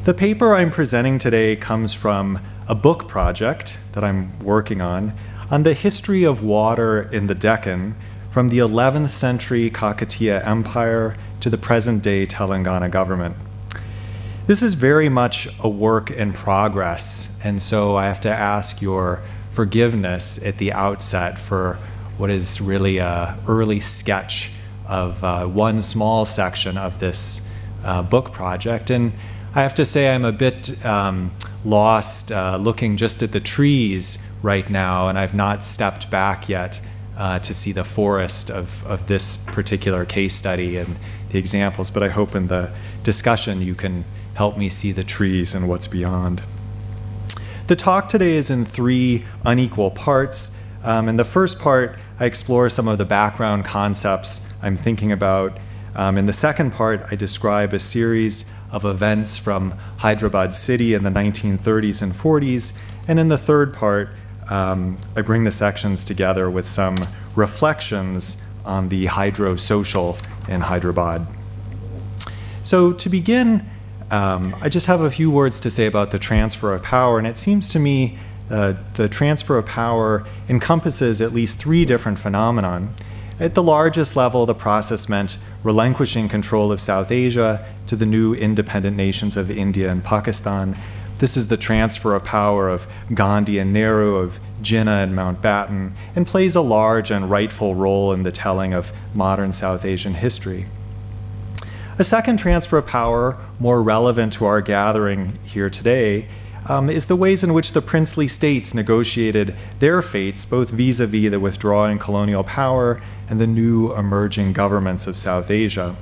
The paper I'm presenting today comes from a book project that I'm working on the history of water in the Deccan from the 11th century Kakatiya Empire to the present-day Telangana government. This is very much a work in progress, and so I have to ask your forgiveness at the outset for what is really an early sketch of one small section of this book project. And I have to say I'm a bit lost looking just at the trees right now, and I've not stepped back yet to see the forest of this particular case study and the examples, but I hope in the discussion you can help me see the trees and what's beyond. The talk today is in 3 unequal parts. In the first part, I explore some of the background concepts I'm thinking about. In the second part, I describe a series of events from Hyderabad city in the 1930s and 40s. And in the third part, I bring the sections together with some reflections on the Hydrosocial in Hyderabad. So to begin, I just have a few words to say about the transfer of power, and it seems to me the transfer of power encompasses at least 3 different phenomena. At the largest level, the process meant relinquishing control of South Asia to the new independent nations of India and Pakistan. This is the transfer of power of Gandhi and Nehru, of Jinnah and Mountbatten, and plays a large and rightful role in the telling of modern South Asian history. A second transfer of power, more relevant to our gathering here today, is the ways in which the princely states negotiated their fates, both vis-a-vis the withdrawing colonial power and the new emerging governments of South Asia.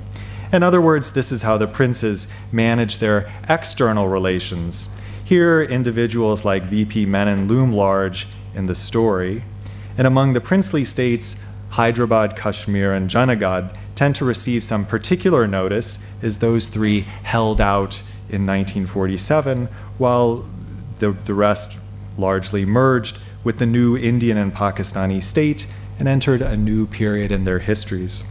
In other words, this is how the princes managed their external relations. Here, individuals like VP Menon loom large in the story, and among the princely states, Hyderabad, Kashmir, and Junagadh tend to receive some particular notice as those 3 held out in 1947, while the rest largely merged with the new Indian and Pakistani state and entered a new period in their histories.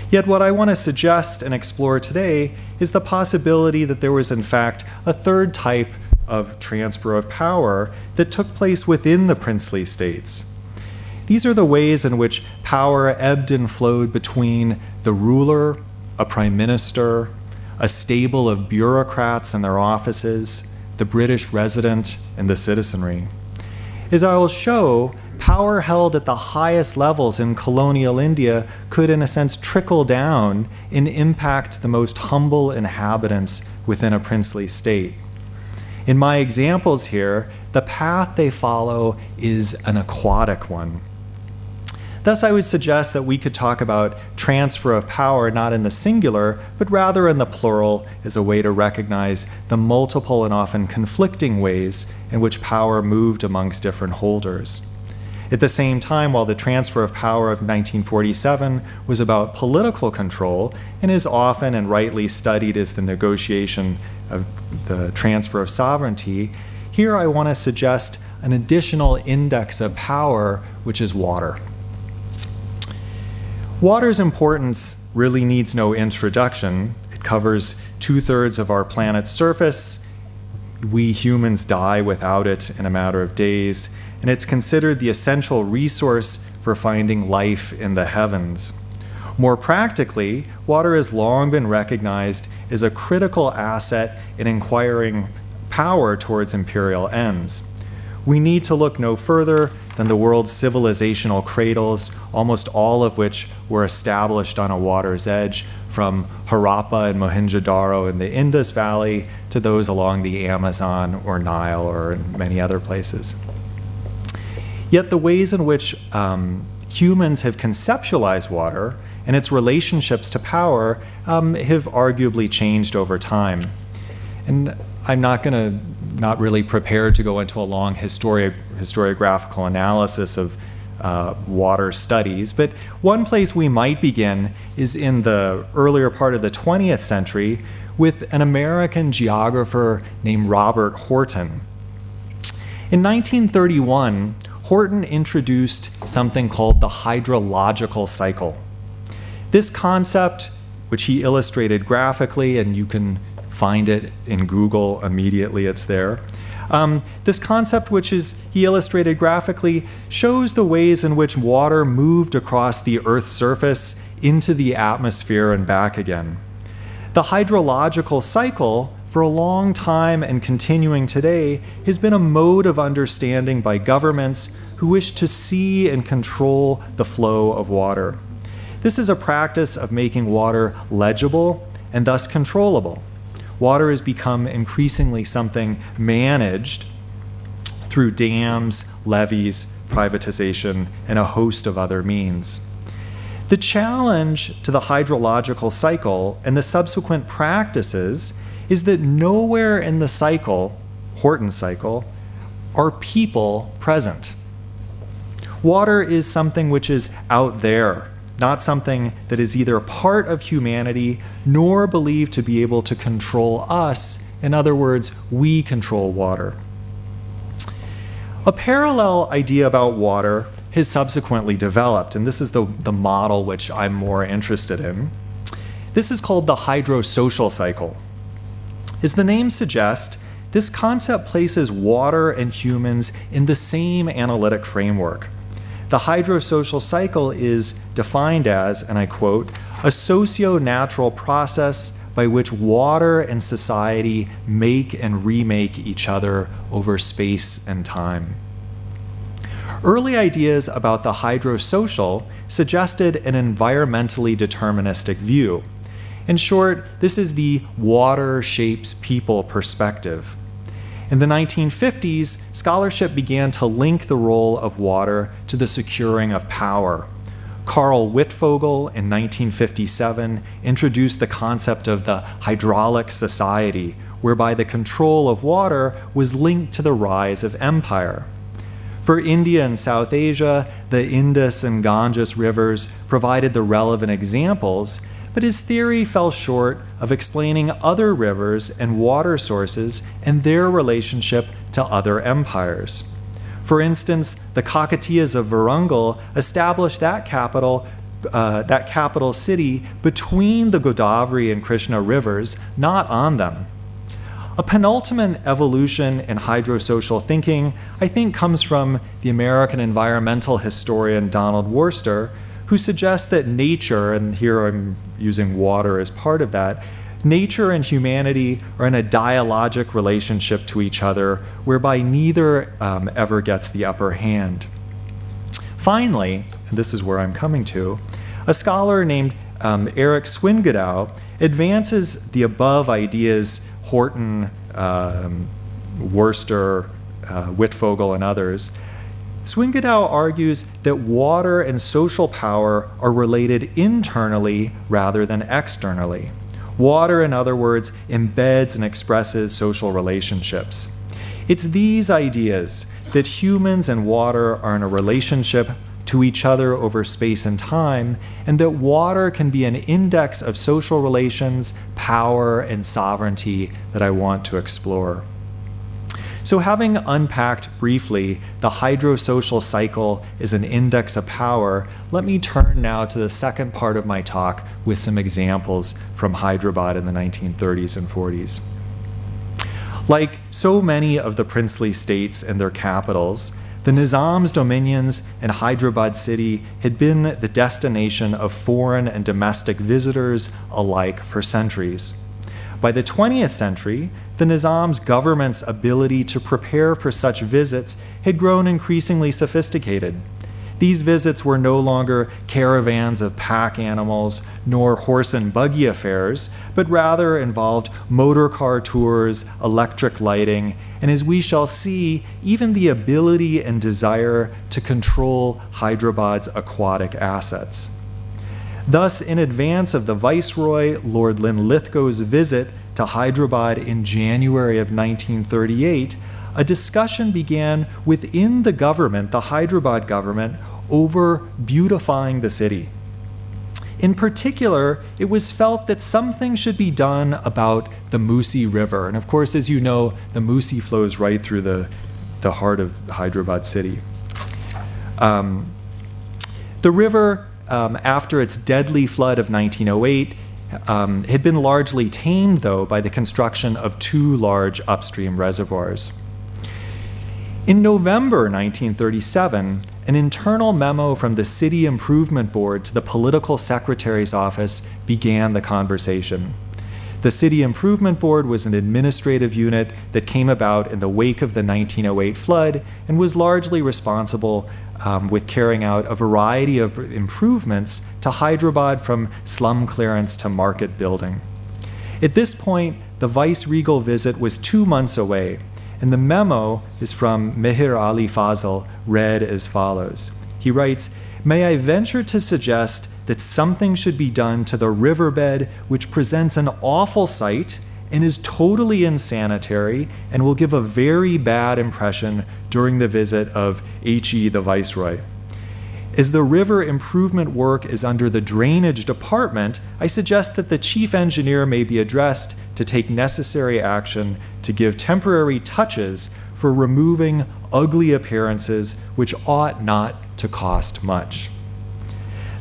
Yet what I want to suggest and explore today is the possibility that there was in fact a third type of transfer of power that took place within the princely states. These are the ways in which power ebbed and flowed between the ruler, a prime minister, a stable of bureaucrats in their offices, the British resident, and the citizenry. As I will show, power held at the highest levels in colonial India could, in a sense, trickle down and impact the most humble inhabitants within a princely state. In my examples here, the path they follow is an aquatic one. Thus, I would suggest that we could talk about transfer of power not in the singular, but rather in the plural as a way to recognize the multiple and often conflicting ways in which power moved amongst different holders. At the same time, while the transfer of power of 1947 was about political control and is often and rightly studied as the negotiation of the transfer of sovereignty, here I want to suggest an additional index of power, which is water. Water's importance really needs no introduction. It covers 2/3 of our planet's surface. We humans die without it in a matter of days, and it's considered the essential resource for finding life in the heavens. More practically, water has long been recognized as a critical asset in acquiring power towards imperial ends. We need to look no further than the world's civilizational cradles, almost all of which were established on a water's edge, from Harappa and Mohenjo-daro in the Indus Valley to those along the Amazon or Nile or in many other places. Yet the ways in which humans have conceptualized water and its relationships to power have arguably changed over time. And I'm not really prepared to go into a long historiographical analysis of water studies, but one place we might begin is in the earlier part of the 20th century with an American geographer named Robert Horton. In 1931, Horton introduced something called the hydrological cycle. This concept, which he illustrated graphically, and you can find it in Google immediately, it's there. This concept, which he illustrated graphically, shows the ways in which water moved across the Earth's surface into the atmosphere and back again. The hydrological cycle, for a long time and continuing today, has been a mode of understanding by governments who wish to see and control the flow of water. This is a practice of making water legible and thus controllable. Water has become increasingly something managed through dams, levees, privatization, and a host of other means. The challenge to the hydrological cycle and the subsequent practices is that nowhere in the cycle, Horton's cycle, are people present. Water is something which is out there, not something that is either part of humanity nor believed to be able to control us. In other words, we control water. A parallel idea about water has subsequently developed, and this is the model which I'm more interested in. This is called the hydrosocial cycle. As the name suggests, this concept places water and humans in the same analytic framework. The hydrosocial cycle is defined as, and I quote, a socio-natural process by which water and society make and remake each other over space and time. Early ideas about the hydrosocial suggested an environmentally deterministic view. In short, this is the water shapes people perspective. In the 1950s, scholarship began to link the role of water to the securing of power. Carl Wittfogel in 1957 introduced the concept of the hydraulic society, whereby the control of water was linked to the rise of empire. For India and South Asia, the Indus and Ganges rivers provided the relevant examples, but his theory fell short of explaining other rivers and water sources and their relationship to other empires. For instance, the Kakatiyas of Varangal established that capital city between the Godavari and Krishna rivers, not on them. A penultimate evolution in hydrosocial thinking, I think, comes from the American environmental historian Donald Worster, who suggests that nature, and here I'm using water as part of that, nature and humanity are in a dialogic relationship to each other, whereby neither ever gets the upper hand. Finally, and this is where I'm coming to, a scholar named Eric Swingadow advances the above ideas, Horton, Worster, Wittfogel, and others. Swingadow argues that water and social power are related internally rather than externally. Water, in other words, embeds and expresses social relationships. It's these ideas that humans and water are in a relationship to each other over space and time, and that water can be an index of social relations, power, and sovereignty that I want to explore. So having unpacked briefly the hydrosocial cycle is an index of power, let me turn now to the second part of my talk with some examples from Hyderabad in the 1930s and 40s. Like so many of the princely states and their capitals, the Nizam's dominions in Hyderabad city had been the destination of foreign and domestic visitors alike for centuries. By the 20th century, the Nizam's government's ability to prepare for such visits had grown increasingly sophisticated. These visits were no longer caravans of pack animals nor horse and buggy affairs, but rather involved motor car tours, electric lighting, and as we shall see, even the ability and desire to control Hyderabad's aquatic assets. Thus, in advance of the Viceroy, Lord Linlithgow's visit to Hyderabad in January of 1938, a discussion began within the government, the Hyderabad government, over beautifying the city. In particular, it was felt that something should be done about the Musi River. And of course, as you know, the Musi flows right through the heart of Hyderabad city. The river, after its deadly flood of 1908, had been largely tamed, though, by the construction of 2 large upstream reservoirs. In November 1937, an internal memo from the City Improvement Board to the Political Secretary's office began the conversation. The City Improvement Board was an administrative unit that came about in the wake of the 1908 flood and was largely responsible with carrying out a variety of improvements to Hyderabad, from slum clearance to market building. At this point, the vice-regal visit was 2 months away, and the memo is from Meher Ali Fazl, read as follows. He writes, "May I venture to suggest that something should be done to the riverbed, which presents an awful sight and is totally insanitary and will give a very bad impression during the visit of H.E. the Viceroy. As the river improvement work is under the Drainage Department, I suggest that the chief engineer may be addressed to take necessary action to give temporary touches for removing ugly appearances which ought not to cost much."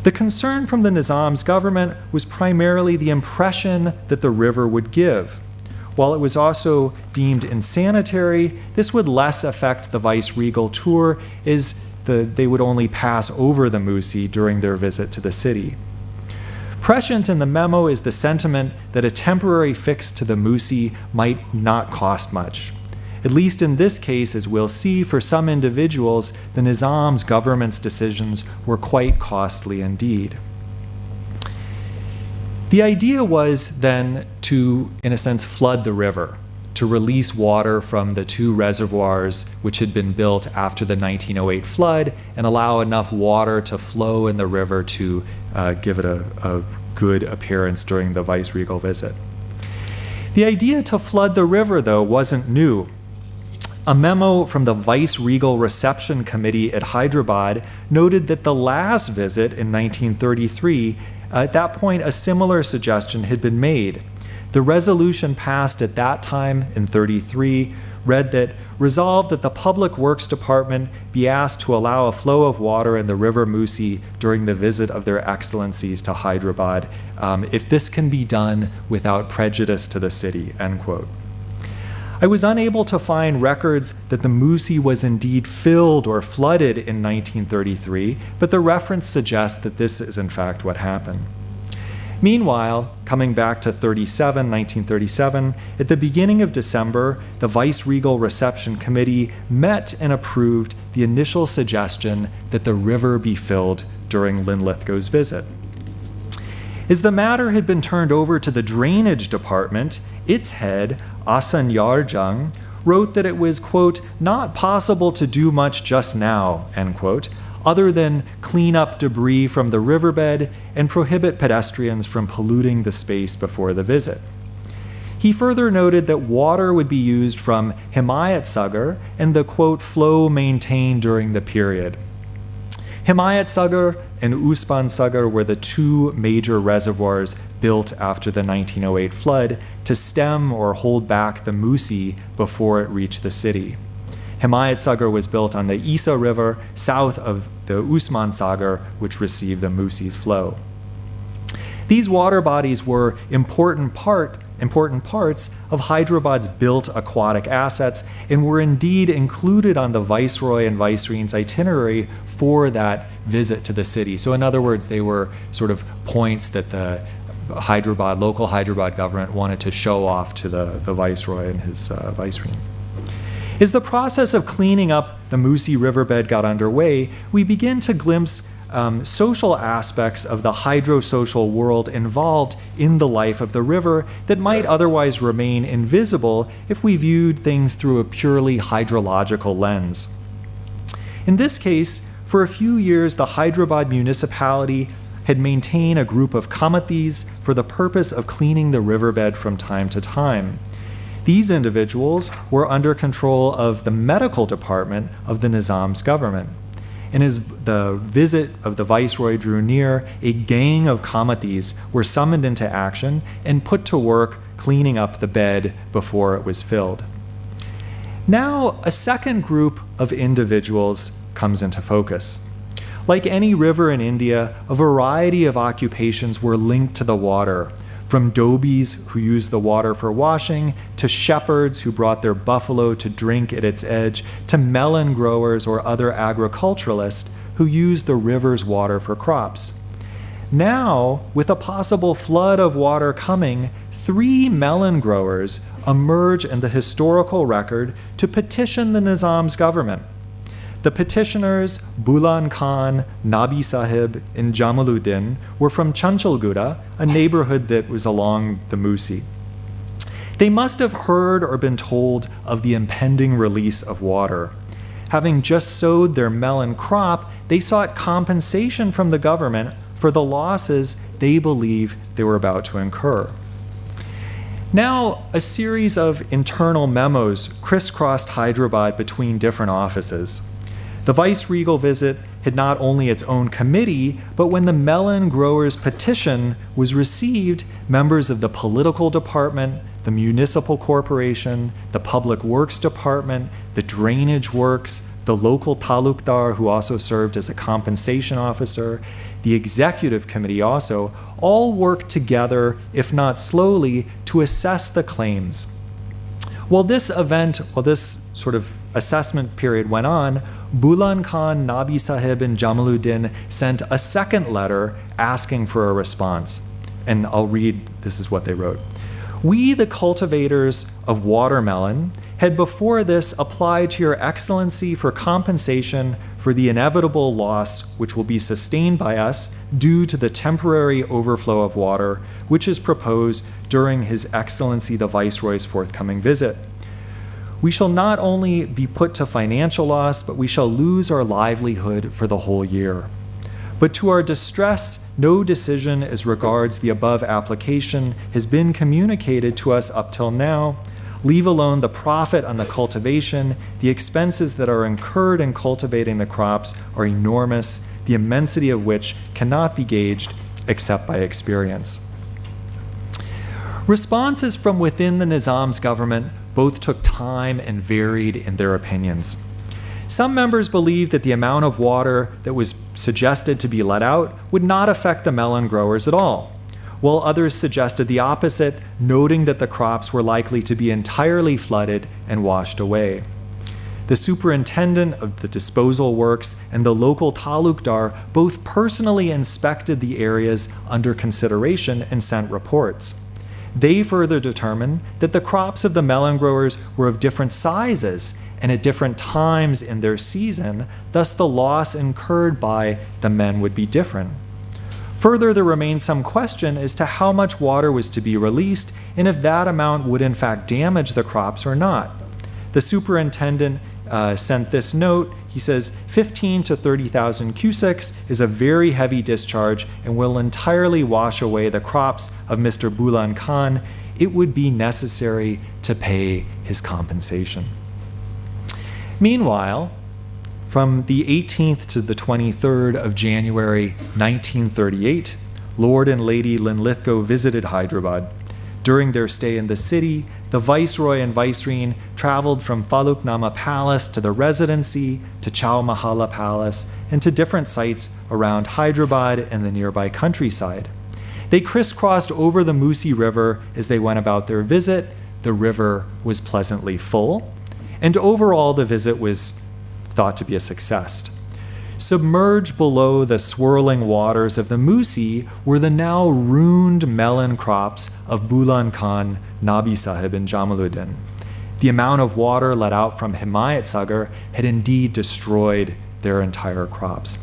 The concern from the Nizam's government was primarily the impression that the river would give. While it was also deemed insanitary, this would less affect the vice-regal tour, as they would only pass over the Musi during their visit to the city. Prescient in the memo is the sentiment that a temporary fix to the Musi might not cost much. At least in this case, as we'll see, for some individuals, the Nizam's government's decisions were quite costly indeed. The idea was then to, in a sense, flood the river, to release water from the 2 reservoirs which had been built after the 1908 flood and allow enough water to flow in the river to give it a good appearance during the vice-regal visit. The idea to flood the river, though, wasn't new. A memo from the Vice-Regal Reception Committee at Hyderabad noted that the last visit in 1933, at that point, a similar suggestion had been made. The resolution passed at that time in 33 read that, "Resolved that the Public Works Department be asked to allow a flow of water in the River Musi during the visit of their excellencies to Hyderabad, if this can be done without prejudice to the city," end quote. I was unable to find records that the Musi was indeed filled or flooded in 1933, but the reference suggests that this is in fact what happened. Meanwhile, coming back to 1937, at the beginning of December, the Vice-Regal Reception Committee met and approved the initial suggestion that the river be filled during Linlithgow's visit. As the matter had been turned over to the Drainage Department, its head, Asan Yarjung, wrote that it was, quote, "not possible to do much just now," end quote, other than clean up debris from the riverbed and prohibit pedestrians from polluting the space before the visit. He further noted that water would be used from Himayat Sagar and the, quote, "flow maintained during the period." Himayat Sagar and Usman Sagar were the 2 major reservoirs built after the 1908 flood to stem or hold back the Musi before it reached the city. Himayat Sagar was built on the Isa River south of the Usman Sagar, which received the Musi's flow. These water bodies were important parts of Hyderabad's built aquatic assets and were indeed included on the Viceroy and Viceroy's itinerary for that visit to the city. So in other words, they were sort of points that the local Hyderabad government wanted to show off to the Viceroy and his Viceroy. As the process of cleaning up the Musi riverbed got underway, we begin to glimpse social aspects of the hydrosocial world involved in the life of the river that might otherwise remain invisible if we viewed things through a purely hydrological lens. In this case, for a few years, the Hyderabad municipality had maintained a group of committees for the purpose of cleaning the riverbed from time to time. These individuals were under control of the medical department of the Nizam's government. And as the visit of the Viceroy drew near, a gang of committees were summoned into action and put to work cleaning up the bed before it was filled. Now, a second group of individuals comes into focus. Like any river in India, a variety of occupations were linked to the water, from dobies who used the water for washing, to shepherds who brought their buffalo to drink at its edge, to melon growers or other agriculturalists who used the river's water for crops. Now, with a possible flood of water coming, 3 melon growers emerge in the historical record to petition the Nizam's government. The petitioners, Bulan Khan, Nabi Sahib, and Jamaluddin, were from Chanchalguda, a neighborhood that was along the Musi. They must have heard or been told of the impending release of water. Having just sowed their melon crop, they sought compensation from the government for the losses they believe they were about to incur. Now, a series of internal memos crisscrossed Hyderabad between different offices. The viceregal visit had not only its own committee, but when the melon growers' petition was received, members of the political department, the municipal corporation, the public works department, the drainage works, the local talukdar, who also served as a compensation officer, the executive committee also, all worked together, if not slowly, to assess the claims. While this sort of assessment period went on, Bulan Khan, Nabi Sahib, and Jamaluddin sent a second letter asking for a response. And I'll read, this is what they wrote. We, the cultivators of watermelon, had before this applied to Your Excellency for compensation for the inevitable loss which will be sustained by us due to the temporary overflow of water which is proposed during His Excellency the Viceroy's forthcoming visit. We shall not only be put to financial loss, but we shall lose our livelihood for the whole year. But to our distress, no decision as regards the above application has been communicated to us up till now. Leave alone the profit on the cultivation, the expenses that are incurred in cultivating the crops are enormous, the immensity of which cannot be gauged except by experience. Responses from within the Nizam's government both took time and varied in their opinions. Some members believed that the amount of water that was suggested to be let out would not affect the melon growers at all, while others suggested the opposite, noting that the crops were likely to be entirely flooded and washed away. The superintendent of the disposal works and the local talukdar both personally inspected the areas under consideration and sent reports. They further determined that the crops of the melon growers were of different sizes and at different times in their season, thus the loss incurred by the men would be different. Further, there remained some question as to how much water was to be released and if that amount would in fact damage the crops or not. The superintendent sent this note. He says, 15 to 30,000 cusics is a very heavy discharge and will entirely wash away the crops of Mr. Bulan Khan. It would be necessary to pay his compensation. Meanwhile, from the 18th to the 23rd of January 1938, Lord and Lady Linlithgow visited Hyderabad. During their stay in the city, the Viceroy and Vicereine traveled from Faluknama Palace to the Residency, to Chow Mahalla Palace, and to different sites around Hyderabad and the nearby countryside. They crisscrossed over the Musi River as they went about their visit. The river was pleasantly full, and overall the visit was thought to be a success. Submerged below the swirling waters of the Musi were the now ruined melon crops of Bulan Khan, Nabi Sahib, and Jamaluddin. The amount of water let out from Himayat Sagar had indeed destroyed their entire crops.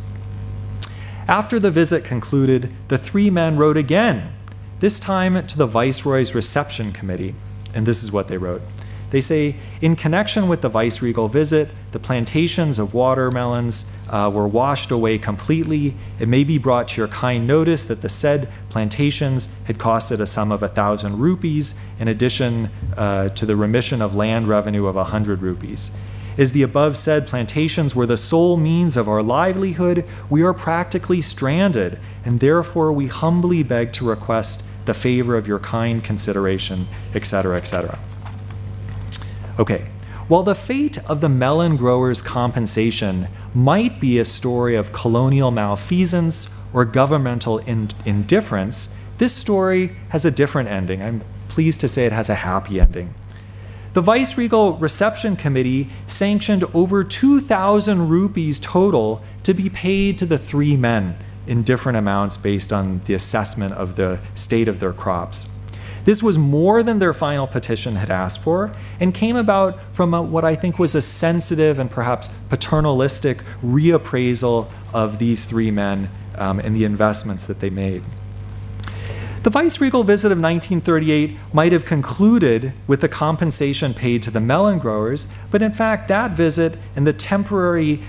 After the visit concluded, the 3 men wrote again, this time to the Viceroy's reception committee, and this is what they wrote. They say, in connection with the viceregal visit, the plantations of watermelons were washed away completely. It may be brought to your kind notice that the said plantations had costed a sum of 1,000 rupees, in addition to the remission of land revenue of 100 rupees. As the above said plantations were the sole means of our livelihood, we are practically stranded, and therefore we humbly beg to request the favor of your kind consideration, etc., etc. Okay, while the fate of the melon growers' compensation might be a story of colonial malfeasance or governmental indifference, This story has a different ending. I'm pleased to say it has a happy ending. The Viceregal Reception Committee sanctioned over 2,000 rupees total to be paid to the three men in different amounts based on the assessment of the state of their crops. This was more than their final petition had asked for and came about from what I think was a sensitive and perhaps paternalistic reappraisal of these three men and the investments that they made. The viceregal visit of 1938 might have concluded with the compensation paid to the melon growers, but in fact that visit and the temporary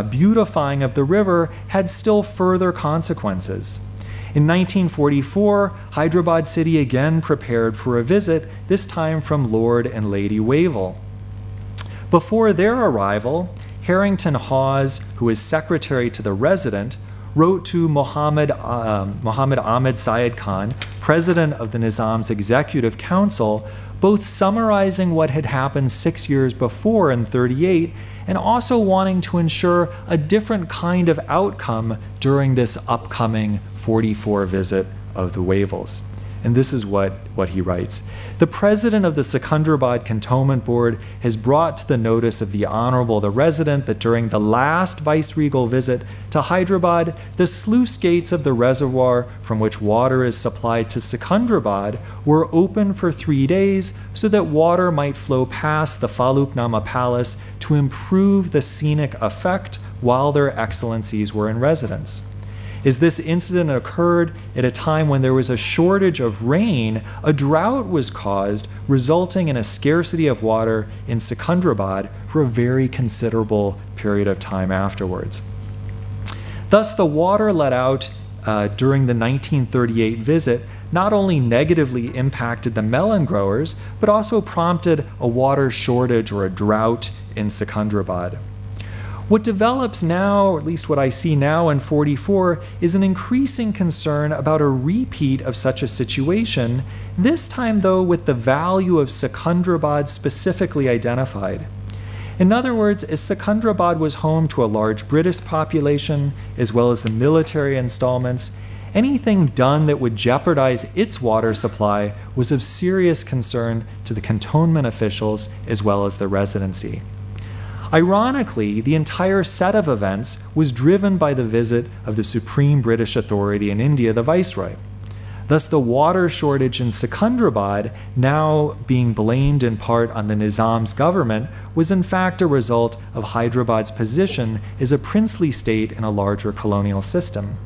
beautifying of the river had still further consequences. In 1944, Hyderabad city again prepared for a visit, this time from Lord and Lady Wavell. Before their arrival, Harrington Hawes, who is secretary to the resident, wrote to Muhammad Ahmed Syed Khan, president of the Nizam's Executive Council, both summarizing what had happened 6 years before in 38 and also wanting to ensure a different kind of outcome during this upcoming 44 visit of the Wavells. And this is what he writes. The president of the Secunderabad Cantonment Board has brought to the notice of the Honorable the Resident that during the last viceregal visit to Hyderabad, the sluice gates of the reservoir from which water is supplied to Secunderabad were open for 3 days so that water might flow past the Faluknama Palace to improve the scenic effect while their excellencies were in residence. As this incident occurred at a time when there was a shortage of rain, a drought was caused, resulting in a scarcity of water in Secunderabad for a very considerable period of time afterwards. Thus, the water let out during the 1938 visit not only negatively impacted the melon growers, but also prompted a water shortage or a drought in Secunderabad. What develops now, or at least what I see now in 44, is an increasing concern about a repeat of such a situation, this time though with the value of Secunderabad specifically identified. In other words, as Secunderabad was home to a large British population, as well as the military installments, anything done that would jeopardize its water supply was of serious concern to the cantonment officials as well as the residency. Ironically, the entire set of events was driven by the visit of the supreme British authority in India, the Viceroy. Thus, the water shortage in Secunderabad, now being blamed in part on the Nizam's government, was in fact a result of Hyderabad's position as a princely state in a larger colonial system.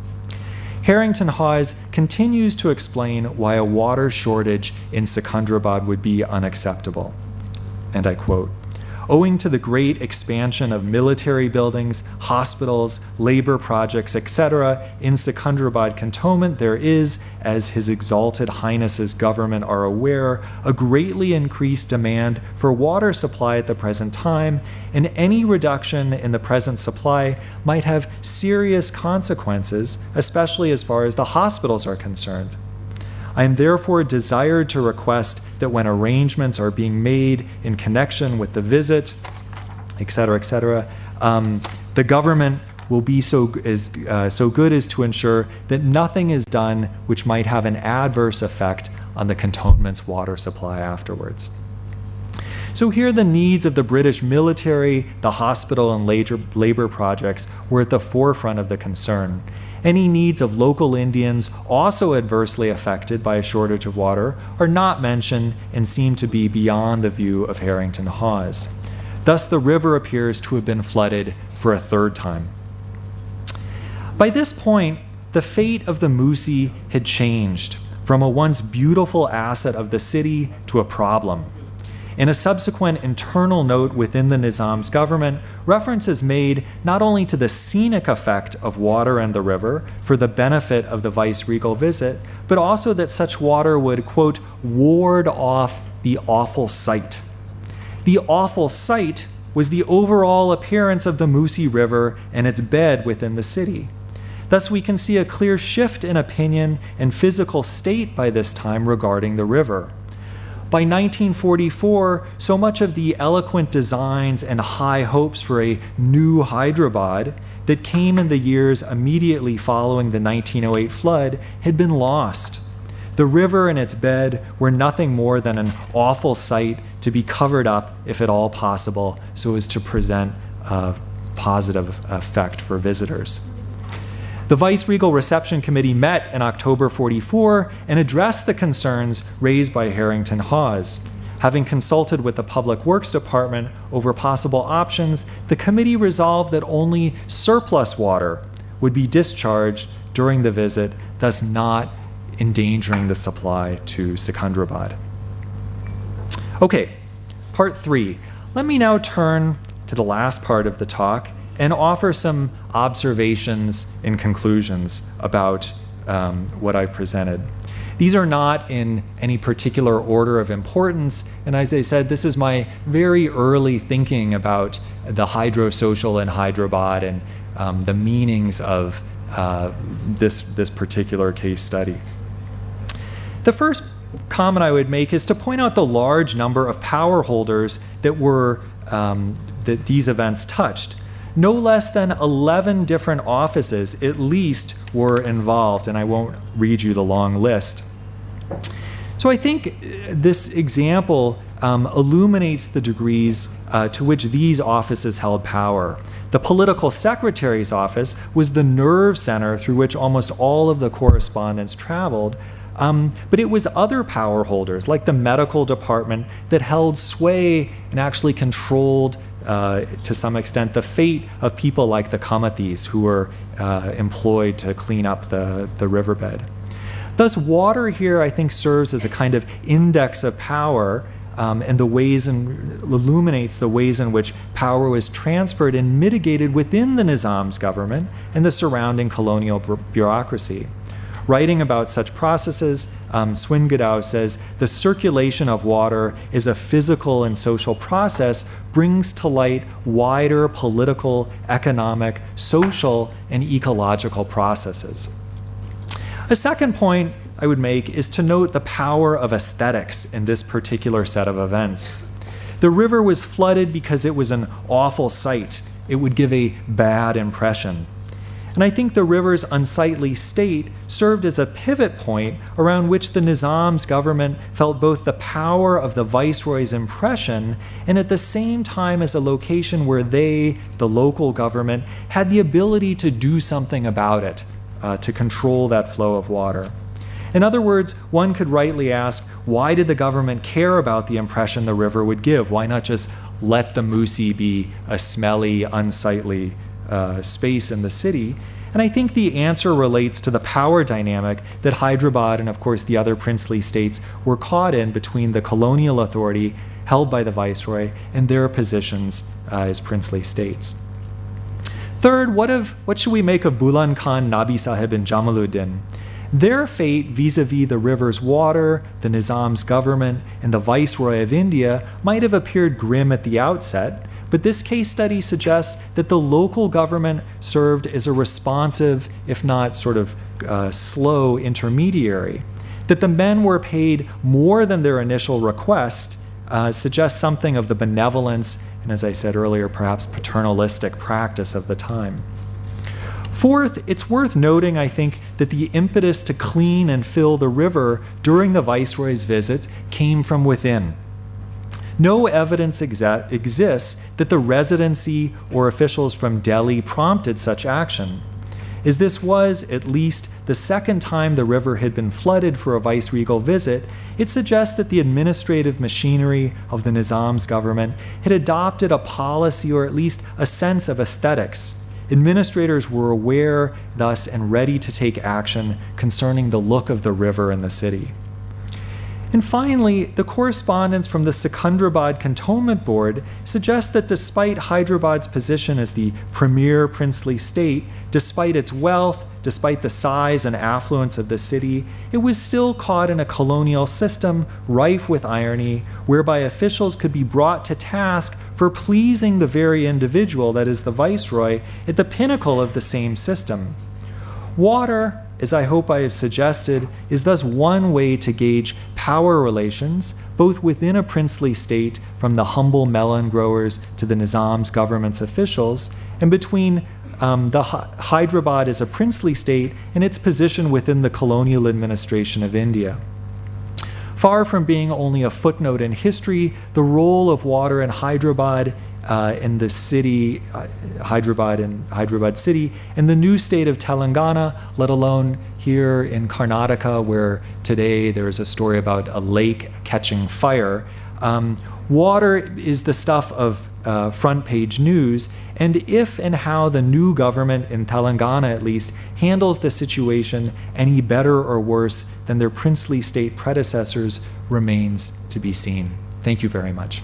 Harrington Hawes continues to explain why a water shortage in Secunderabad would be unacceptable. And I quote, "Owing to the great expansion of military buildings, hospitals, labor projects, etc., in Secunderabad Cantonment, there is, as His Exalted Highness's government are aware, a greatly increased demand for water supply at the present time, and any reduction in the present supply might have serious consequences, especially as far as the hospitals are concerned. I am therefore desired to request that when arrangements are being made in connection with the visit, etc., the government will be so good as to ensure that nothing is done which might have an adverse effect on the cantonment's water supply afterwards." So here the needs of the British military, the hospital, and labor projects were at the forefront of the concern. Any needs of local Indians, also adversely affected by a shortage of water, are not mentioned and seem to be beyond the view of Harrington Hawes. Thus, the river appears to have been flooded for a third time. By this point, the fate of the Musi had changed from a once beautiful asset of the city to a problem. In a subsequent internal note within the Nizam's government, reference is made not only to the scenic effect of water and the river for the benefit of the viceregal visit, but also that such water would, quote, ward off the awful sight. The awful sight was the overall appearance of the Musi River and its bed within the city. Thus, we can see a clear shift in opinion and physical state by this time regarding the river. By 1944, so much of the eloquent designs and high hopes for a new Hyderabad that came in the years immediately following the 1908 flood had been lost. The river and its bed were nothing more than an awful sight to be covered up, if at all possible, so as to present a positive effect for visitors. The Viceregal Reception Committee met in October 44 and addressed the concerns raised by Harrington Hawes. Having consulted with the Public Works Department over possible options, the committee resolved that only surplus water would be discharged during the visit, thus not endangering the supply to Secunderabad. Okay, part 3. Let me now turn to the last part of the talk and offer some observations and conclusions about what I presented. These are not in any particular order of importance, and as I said, this is my very early thinking about the hydrosocial in Hyderabad and the meanings of this particular case study. The first comment I would make is to point out the large number of power holders that these events touched. No less than 11 different offices, at least, were involved, and I won't read you the long list. So I think this example illuminates the degrees to which these offices held power. The political secretary's office was the nerve center through which almost all of the correspondence traveled, but it was other power holders, like the medical department, that held sway and actually controlled, to some extent, the fate of people like the Kamatis, who were employed to clean up the riverbed. Thus, water here, I think, serves as a kind of index of power and illuminates the ways in which power was transferred and mitigated within the Nizam's government and the surrounding colonial bureaucracy. Writing about such processes, Swingadao says, the circulation of water is a physical and social process, brings to light wider political, economic, social, and ecological processes. A second point I would make is to note the power of aesthetics in this particular set of events. The river was flooded because it was an awful sight. It would give a bad impression. And I think the river's unsightly state served as a pivot point around which the Nizam's government felt both the power of the viceroy's impression and at the same time as a location where they, the local government, had the ability to do something about it, to control that flow of water. In other words, one could rightly ask, why did the government care about the impression the river would give? Why not just let the Musi be a smelly, unsightly space in the city? And I think the answer relates to the power dynamic that Hyderabad and, of course, the other princely states were caught in between the colonial authority held by the viceroy and their positions as princely states. Third, what should we make of Bulan Khan, Nabi Sahib, and Jamaluddin? Their fate vis-a-vis the river's water, the Nizam's government, and the Viceroy of India might have appeared grim at the outset, but this case study suggests that the local government served as a responsive, if not sort of slow intermediary. That the men were paid more than their initial request suggests something of the benevolence and, as I said earlier, perhaps paternalistic practice of the time. Fourth, it's worth noting, I think, that the impetus to clean and fill the river during the viceroy's visit came from within. No evidence exists that the residency or officials from Delhi prompted such action. As this was, at least, the second time the river had been flooded for a viceregal visit, it suggests that the administrative machinery of the Nizam's government had adopted a policy or at least a sense of aesthetics. Administrators were aware, thus, and ready to take action concerning the look of the river in the city. And finally, the correspondence from the Secunderabad Cantonment Board suggests that despite Hyderabad's position as the premier princely state, despite its wealth, despite the size and affluence of the city, it was still caught in a colonial system rife with irony, whereby officials could be brought to task for pleasing the very individual, that is the viceroy, at the pinnacle of the same system. Water, as I hope I have suggested, is thus one way to gauge power relations, both within a princely state, from the humble melon growers to the Nizam's government's officials, and between Hyderabad is a princely state and its position within the colonial administration of India. Far from being only a footnote in history, the role of water in Hyderabad in the city, Hyderabad city, in the new state of Telangana, let alone here in Karnataka, where today there is a story about a lake catching fire. Water is the stuff of front page news, and if and how the new government in Telangana at least handles the situation any better or worse than their princely state predecessors remains to be seen. Thank you very much.